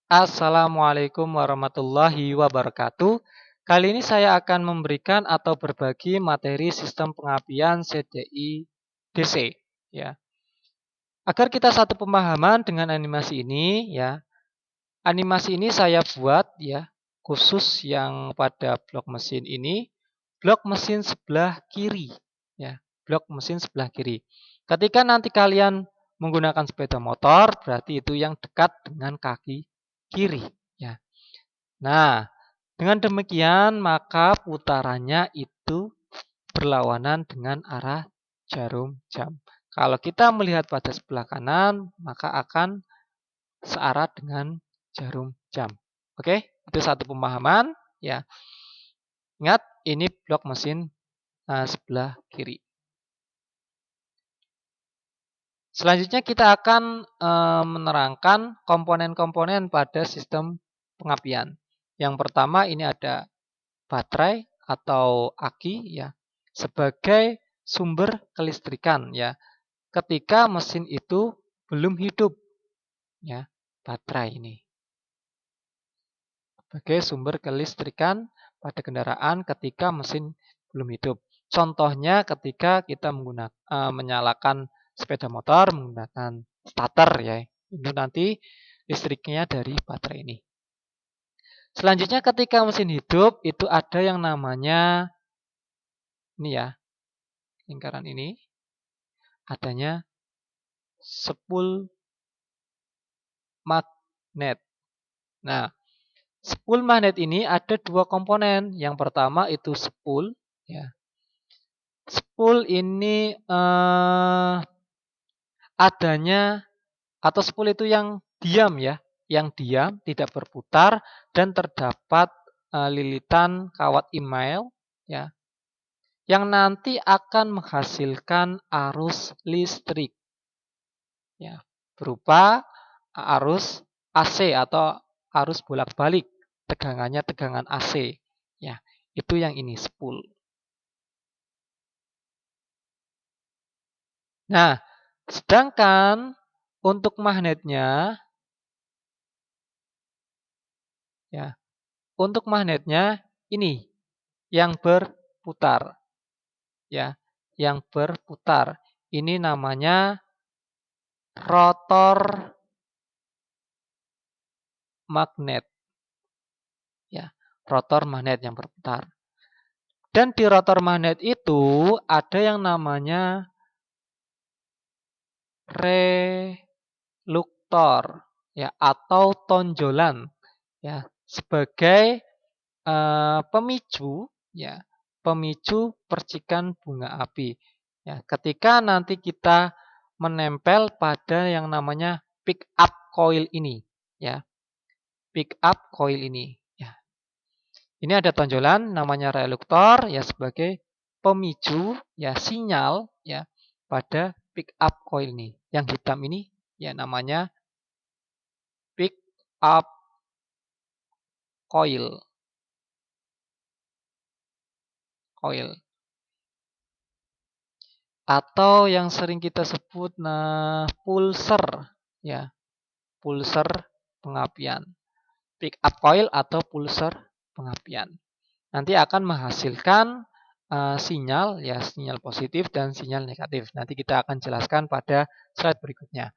Assalamualaikum warahmatullahi wabarakatuh. Kali ini saya akan memberikan atau berbagi materi sistem pengapian CDI DC ya. Agar kita satu pemahaman dengan animasi ini ya. Animasi ini saya buat ya khusus yang pada blok mesin ini, blok mesin sebelah kiri ya, blok mesin sebelah kiri. Ketika nanti kalian menggunakan sepeda motor, berarti itu yang dekat dengan kaki kiri ya. Nah, dengan demikian maka putarannya itu berlawanan dengan arah jarum jam. Kalau kita melihat pada sebelah kanan, maka akan searah dengan jarum jam. Oke, itu satu pemahaman ya. Ingat, ini blok mesin sebelah kiri. Selanjutnya kita akan menerangkan komponen-komponen pada sistem pengapian. Yang pertama ini ada baterai atau aki ya sebagai sumber kelistrikan ya. Ketika mesin itu belum hidup ya, baterai ini sebagai sumber kelistrikan pada kendaraan ketika mesin belum hidup. Contohnya ketika kita menyalakan sepeda motor menggunakan starter ya. Itu nanti listriknya dari baterai ini. Selanjutnya ketika mesin hidup itu ada yang namanya ini ya. Lingkaran ini adanya spool magnet. Nah, spool magnet ini ada dua komponen. Yang pertama itu spool ya. Spool ini adanya atau spool itu yang diam ya, yang diam tidak berputar dan terdapat lilitan kawat email ya, yang nanti akan menghasilkan arus listrik ya, berupa arus AC atau arus bolak-balik, tegangannya tegangan AC ya. Itu yang ini spool. Nah, sedangkan untuk magnetnya ya, untuk magnetnya ini yang berputar ya, yang berputar. Ini namanya rotor magnet ya, rotor magnet yang berputar. Dan di rotor magnet itu ada yang namanya reluktor ya atau tonjolan ya sebagai pemicu ya, pemicu percikan bunga api. Ya, ketika nanti kita menempel pada yang namanya pick up coil ini ya. Pick up coil ini ya. Ini ada tonjolan namanya reluktor ya sebagai pemicu ya sinyal ya pada pick up coil ini. Yang hitam ini ya namanya pick up coil. Atau yang sering kita sebut pulser ya, pulser pengapian. Pick up coil atau pulser pengapian. Nanti akan menghasilkan sinyal ya, sinyal positif dan sinyal negatif. Nanti kita akan jelaskan pada slide berikutnya.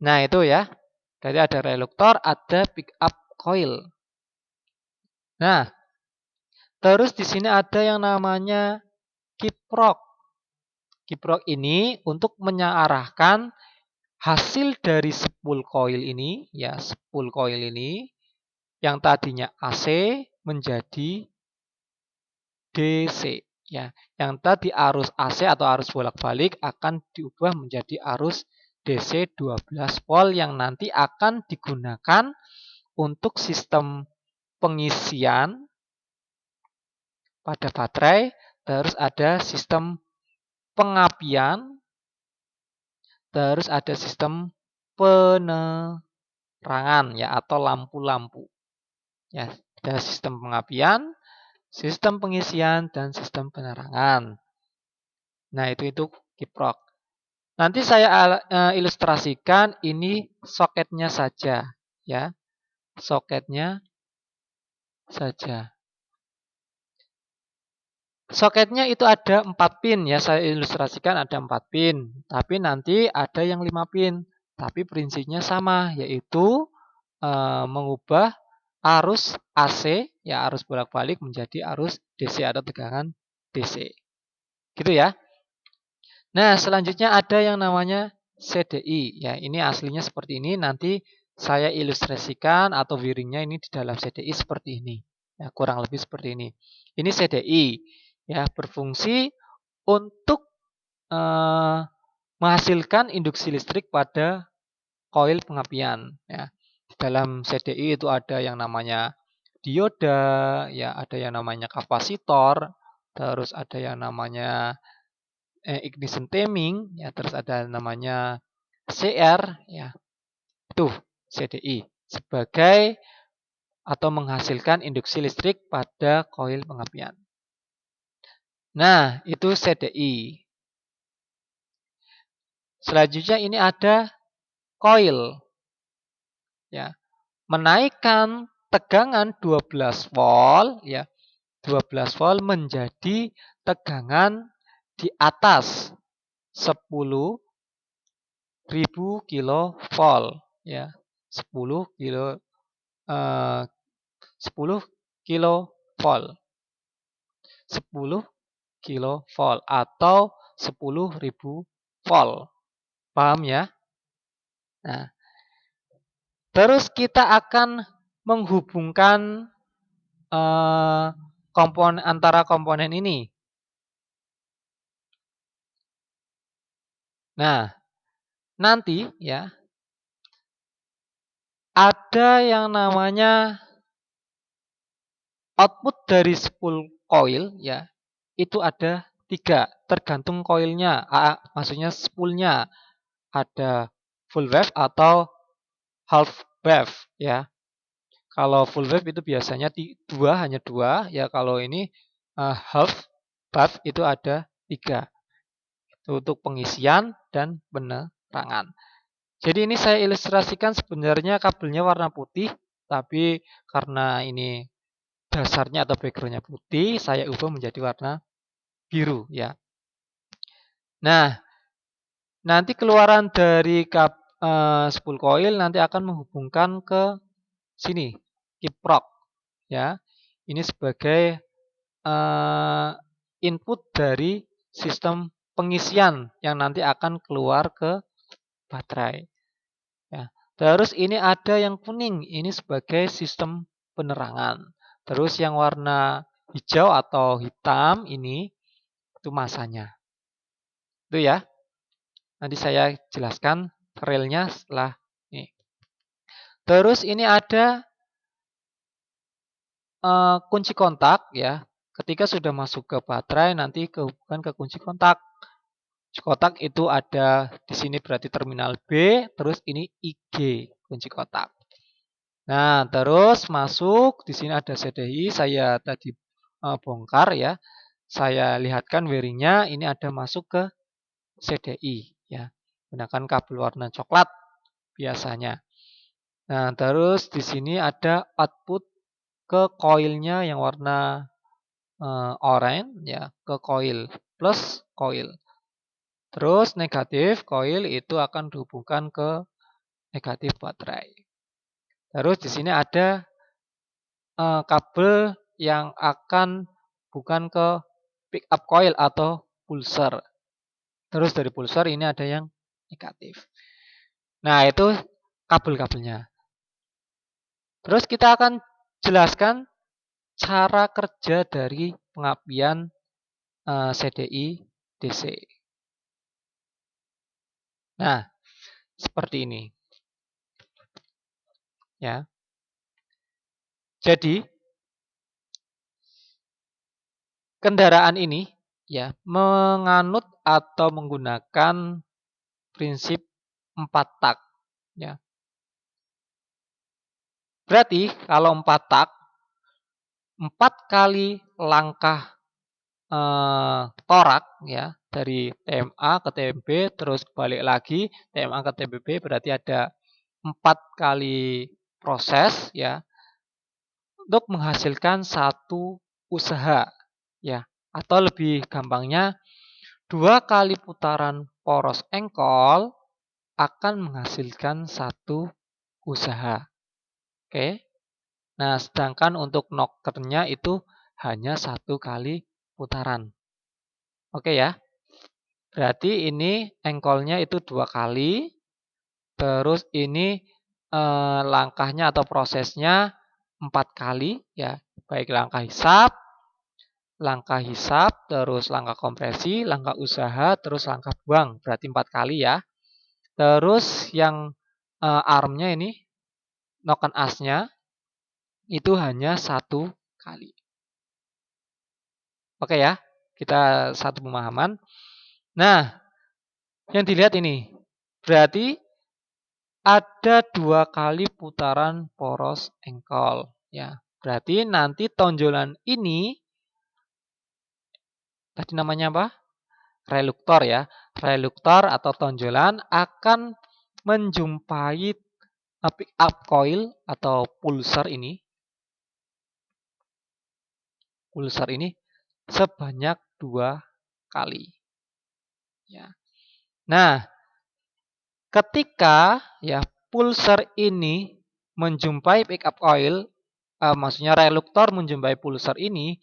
Nah, itu ya. Jadi ada reluktor, ada pick up coil. Nah, terus di sini ada yang namanya kiprok. Kiprok ini untuk mengarahkan hasil dari spool coil ini ya, spool coil ini yang tadinya AC menjadi DC ya. Yang tadi arus AC atau arus bolak-balik akan diubah menjadi arus DC 12 volt yang nanti akan digunakan untuk sistem pengisian pada baterai, terus ada sistem pengapian, terus ada sistem penerangan ya atau lampu-lampu. Ya, ada sistem pengapian, sistem pengisian dan sistem penerangan. Nah, itu kiprok. Nanti saya ilustrasikan ini soketnya saja ya. soketnya saja. Soketnya itu ada 4 pin ya, saya ilustrasikan ada 4 pin. Tapi nanti ada yang 5 pin. Tapi prinsipnya sama, yaitu mengubah arus AC, ya arus bolak-balik menjadi arus DC atau tegangan DC. Gitu ya. Nah, selanjutnya ada yang namanya CDI. Ya, ini aslinya seperti ini. Nanti saya ilustrasikan atau wiringnya ini di dalam CDI seperti ini. Ya, kurang lebih seperti ini. Ini CDI. Ya, berfungsi untuk menghasilkan induksi listrik pada koil pengapian. Ya, di dalam CDI itu ada yang namanya dioda, ya ada yang namanya kapasitor, terus ada yang namanya ignition timing, ya terus ada namanya CR, ya itu CDI sebagai atau menghasilkan induksi listrik pada koil pengapian. Nah, itu CDI. Selanjutnya ini ada koil. Ya, menaikkan tegangan 12 volt, ya 12 volt menjadi tegangan di atas 10.000 kilovolt, ya 10 kilovolt 10 kilovolt atau 10.000 volt. Paham ya? Nah, terus kita akan menghubungkan antara komponen ini. Nah, nanti ya ada yang namanya output dari spool coil, ya itu ada 3 tergantung koilnya, maksudnya spoolnya ada full wave atau half wave, ya. Kalau full wave itu biasanya hanya dua, ya kalau ini half wave itu ada 3 untuk pengisian dan penerangan. Jadi ini saya ilustrasikan sebenarnya kabelnya warna putih, tapi karena ini dasarnya atau backgroundnya putih, saya ubah menjadi warna biru ya. Nah, nanti keluaran dari spool coil nanti akan menghubungkan ke sini, kiprok ya. Ini sebagai input dari sistem pengisian yang nanti akan keluar ke baterai. Ya. Terus ini ada yang kuning, ini sebagai sistem penerangan. Terus yang warna hijau atau hitam ini itu masanya. Itu ya. Nanti saya jelaskan relnya setelah ini. Terus ini ada kunci kontak ya. Ketika sudah masuk ke baterai nanti kehubungan ke kunci kontak. Kunci kontak itu ada di sini berarti terminal B, terus ini IG kunci kontak. Nah, terus masuk di sini ada CDI, saya tadi bongkar ya. Saya lihatkan wiringnya ini ada masuk ke CDI ya. Gunakan kabel warna coklat biasanya. Nah, terus di sini ada output ke koilnya yang warna oranye ya, ke koil plus koil. Terus negatif koil itu akan dihubungkan ke negatif baterai. Terus di sini ada kabel yang akan bukan ke pick up coil atau pulser. Terus dari pulser ini ada yang negatif. Nah, itu kabel-kabelnya. Terus kita akan jelaskan cara kerja dari pengapian CDI DC. Nah, seperti ini. Ya. Jadi kendaraan ini ya menganut atau menggunakan prinsip 4 tak ya. Berarti kalau 4 tak 4 kali langkah torak ya dari TMA ke TMB terus balik lagi TMA ke TMB berarti ada 4 kali proses ya untuk menghasilkan satu usaha ya, atau lebih gampangnya 2 kali putaran poros engkol akan menghasilkan satu usaha. Oke. Nah, sedangkan untuk nokernya itu hanya 1 kali putaran. Oke ya. Berarti ini engkolnya itu 2 kali. Terus ini langkahnya atau prosesnya 4 kali ya. Baik langkah hisap, terus langkah kompresi, langkah usaha, terus langkah buang. Berarti 4 kali ya. Terus yang armnya ini, noken asnya itu hanya 1 kali. Oke ya, kita satu pemahaman. Nah, yang dilihat ini, berarti ada 2 kali putaran poros engkol. Ya, berarti nanti tonjolan ini, tadi namanya apa? Reluktor ya. Reluktor atau tonjolan akan menjumpai pick up coil atau pulser ini. Pulser ini sebanyak 2 kali. Ya. Nah, ketika ya pulser ini menjumpai pick up coil, maksudnya reluktor menjumpai pulser ini,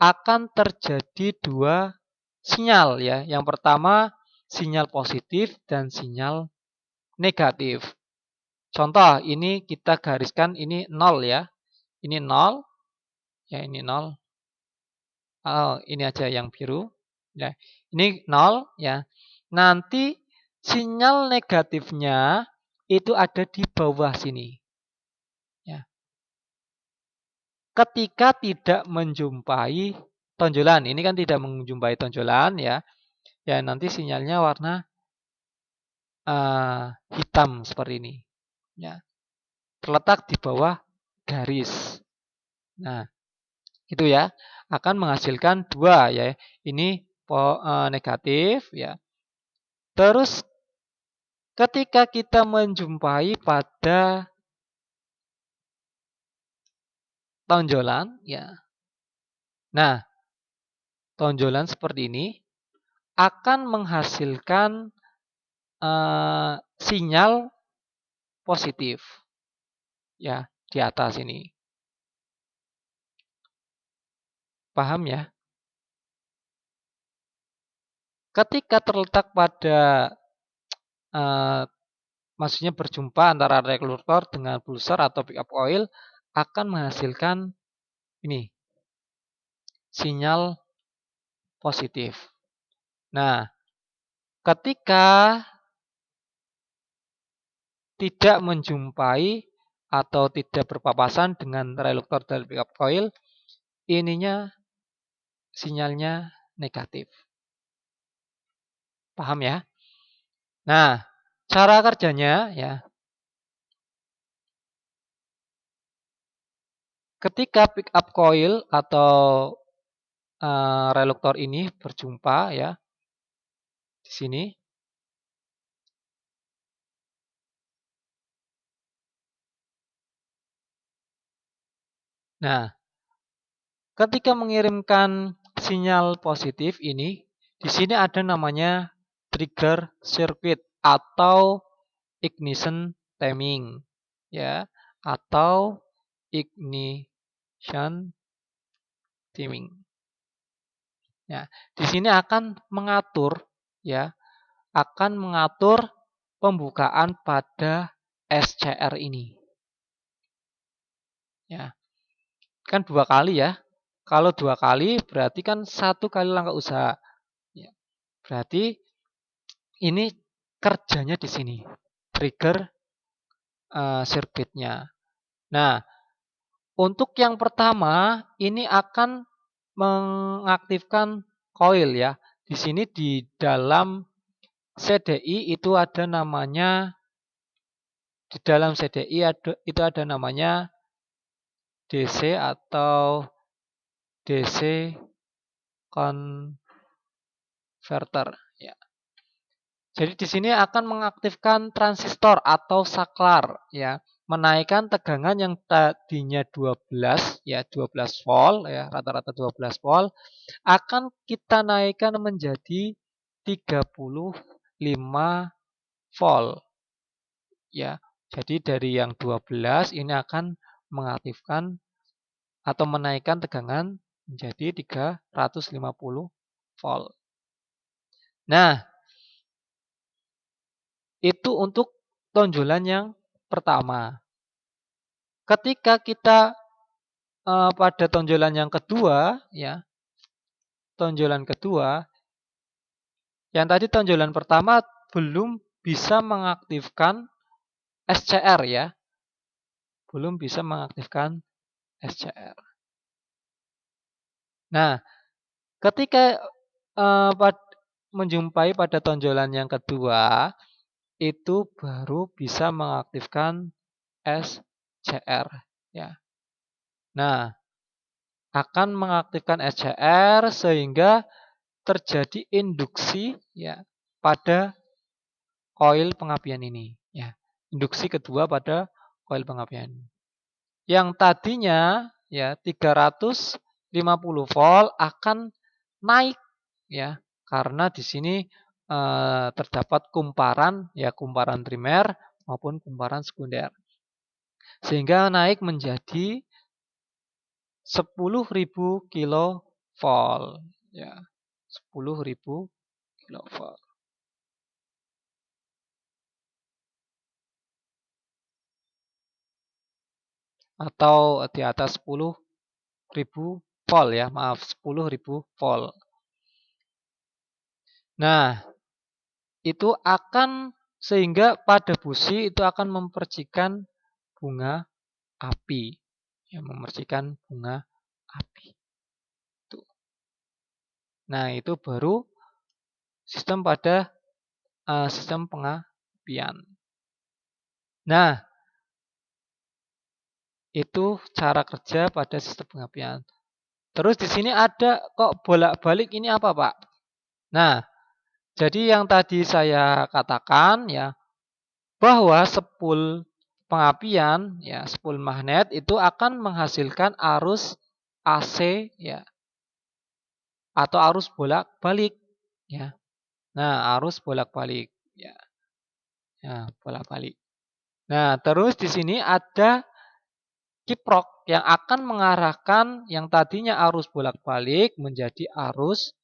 akan terjadi 2 sinyal ya. Yang pertama sinyal positif dan sinyal negatif. Contoh, ini kita gariskan ini 0 ya. Ini 0. Ya, ini 0. Oh, ini aja yang biru. Ya, ini 0 ya. Nanti sinyal negatifnya itu ada di bawah sini. Ya. Ketika tidak menjumpai tonjolan, ini kan tidak menjumpai tonjolan ya. Ya, nanti sinyalnya warna hitam seperti ini. Ya. Terletak di bawah garis. Nah, itu ya, akan menghasilkan 2 ya. Ini negatif ya. Terus ketika kita menjumpai pada tonjolan ya. Nah, tonjolan seperti ini akan menghasilkan sinyal positif ya di atas ini. Paham ya? Ketika terletak pada maksudnya berjumpa antara regulator dengan pulser atau pickup coil akan menghasilkan ini sinyal positif. Nah, ketika tidak menjumpai atau tidak berpapasan dengan reluktor dan pickup coil, ininya sinyalnya negatif. Paham ya? Nah, cara kerjanya ya. Ketika pickup coil atau reluktor ini berjumpa ya di sini. Nah, ketika mengirimkan sinyal positif ini, di sini ada namanya trigger circuit atau ignition timing ya, atau ignition timing. Ya, di sini akan mengatur ya, akan mengatur pembukaan pada SCR ini. Ya, kan 2 kali ya. Kalau 2 kali berarti kan 1 kali langkah usaha. Ya, berarti ini kerjanya di sini, trigger sirkuitnya. Nah, untuk yang pertama ini akan mengaktifkan coil ya. Di sini di dalam CDI itu ada namanya, di dalam CDI itu ada namanya DC atau DC converter ya. Jadi di sini akan mengaktifkan transistor atau saklar ya. menaikkan tegangan yang tadinya 12 ya 12 volt ya rata-rata 12 volt akan kita naikkan menjadi 35 volt ya. Jadi dari yang 12 ini akan mengaktifkan atau menaikkan tegangan menjadi 350 volt. Nah, itu untuk tonjolan yang pertama. Ketika kita pada tonjolan yang kedua, ya, tonjolan kedua, yang tadi tonjolan pertama belum bisa mengaktifkan SCR ya, belum bisa mengaktifkan SCR. Nah, ketika menjumpai pada tonjolan yang kedua, itu baru bisa mengaktifkan SCR ya. Nah, akan mengaktifkan SCR sehingga terjadi induksi ya pada koil pengapian ini ya. Induksi kedua pada koil pengapian. Yang tadinya ya 350 volt akan naik ya karena di sini terdapat kumparan ya kumparan primer maupun kumparan sekunder. Sehingga naik menjadi 10.000 kilovolt ya. 10.000 kilovolt. Atau di atas 10.000 volt ya, maaf 10.000 volt. Nah, itu akan sehingga pada busi itu akan memercikan bunga api. Ya, memercikan bunga api. Tuh. Nah, itu baru sistem pada sistem pengapian. Nah, itu cara kerja pada sistem pengapian. Terus di sini ada kok bolak-balik ini apa, Pak? Nah, jadi yang tadi saya katakan ya bahwa spool pengapian ya, spool magnet itu akan menghasilkan arus AC ya atau arus bolak-balik ya. Nah, arus bolak-balik ya. Ya, bolak-balik. Nah, terus di sini ada kiprok yang akan mengarahkan yang tadinya arus bolak-balik menjadi arus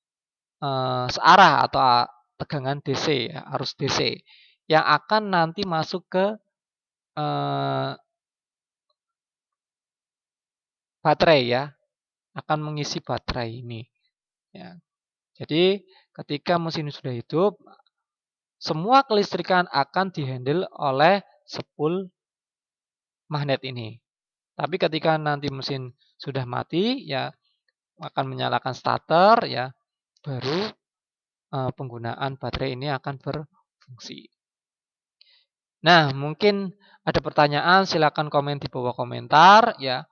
searah atau tegangan DC, ya, arus DC yang akan nanti masuk ke baterai ya, akan mengisi baterai ini. Ya. Jadi ketika mesin sudah hidup, semua kelistrikan akan dihandle oleh spool magnet ini. Tapi ketika nanti mesin sudah mati, ya akan menyalakan starter, ya baru penggunaan baterai ini akan berfungsi. Nah, mungkin ada pertanyaan, silakan komen di bawah komentar, ya.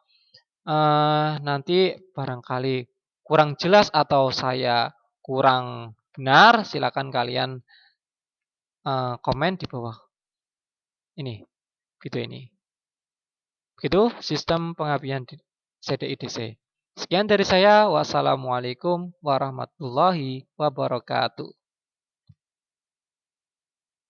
Nanti barangkali kurang jelas atau saya kurang benar, silakan kalian komen di bawah ini, video ini. Begitu sistem pengapian CDI DC. Sekian dari saya. Wassalamualaikum warahmatullahi wabarakatuh.